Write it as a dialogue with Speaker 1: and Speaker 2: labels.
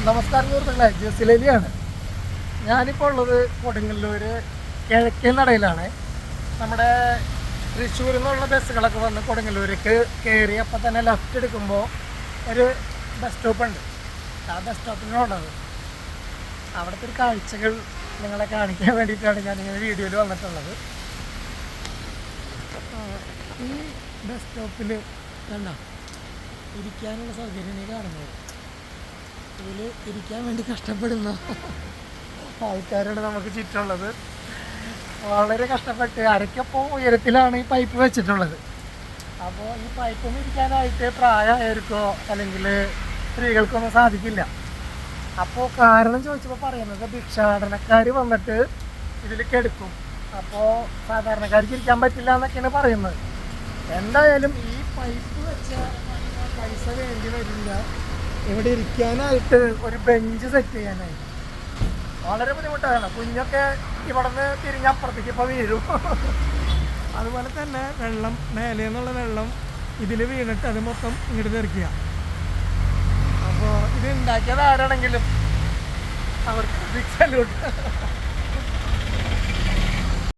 Speaker 1: നമസ്കാരം സുഹൃത്തുക്കളെ, ജസിലേലിയാണ്. ഞാനിപ്പോൾ ഉള്ളത് കൊടുങ്ങല്ലൂർ കിഴക്കേ നടയിലാണ്. നമ്മുടെ തൃശ്ശൂരിൽ നിന്നുള്ള ബസ്സുകളൊക്കെ വന്ന് കൊടുങ്ങല്ലൂർക്ക് കയറി അപ്പം തന്നെ ലെഫ്റ്റ് എടുക്കുമ്പോൾ ഒരു ബസ് സ്റ്റോപ്പുണ്ട്. ആ ബസ് സ്റ്റോപ്പിനുള്ളത് അവിടുത്തെ ഒരു കാഴ്ചകൾ നിങ്ങളെ കാണിക്കാൻ വേണ്ടിയിട്ടാണ് ഞാനിങ്ങനെ വീഡിയോയിൽ വന്നിട്ടുള്ളത്. ഈ ബസ് സ്റ്റോപ്പിൽ കണ്ട ഇരിക്കാനുള്ള സൗകര്യം നീ കാണുന്നത്. ഇതിൽ ഇരിക്കാൻ വേണ്ടി കഷ്ടപ്പെടുന്ന ആൾക്കാരാണ് നമുക്ക് ചുറ്റുള്ളത്. വളരെ കഷ്ടപ്പെട്ട് അരയ്ക്കപ്പോൾ ഉയരത്തിലാണ് ഈ പൈപ്പ് വെച്ചിട്ടുള്ളത്. അപ്പോൾ ഈ പൈപ്പൊന്നും ഇരിക്കാനായിട്ട് പ്രായമായിരിക്കോ അല്ലെങ്കിൽ സ്ത്രീകൾക്കൊന്നും സാധിക്കില്ല. അപ്പോൾ കാരണം ചോദിച്ചപ്പോൾ പറയുന്നത് ഭിക്ഷാടനക്കാർ വന്നിട്ട് ഇതിൽ കെടുക്കും, അപ്പോൾ സാധാരണക്കാർക്ക് ഇരിക്കാൻ പറ്റില്ല എന്നൊക്കെയാണ് പറയുന്നത്. എന്തായാലും ഈ പൈപ്പ് വെച്ച പൈസ വേണ്ടി വരില്ല ഇവിടെ ഇരിക്കാനായിട്ട് ഒരു ബെഞ്ച് സെറ്റ് ചെയ്യാനായിട്ട്. വളരെ ബുദ്ധിമുട്ടാണ്. കുഞ്ഞൊക്കെ ഇവിടെ നിന്ന് തിരിഞ്ഞപ്പുറത്തേക്ക് ഇപ്പോൾ വീഴും. അതുപോലെ തന്നെ വെള്ളം മേലെ നിന്നുള്ള വെള്ളം ഇതിൽ വീണിട്ട് അത് മൊത്തം ഇങ്ങോട്ട് തെറിക്കുക. അപ്പോൾ ഇത് ഉണ്ടാക്കിയത് ആരാണെങ്കിലും അവർക്ക് ബിഗ് സല്യൂട്ട്.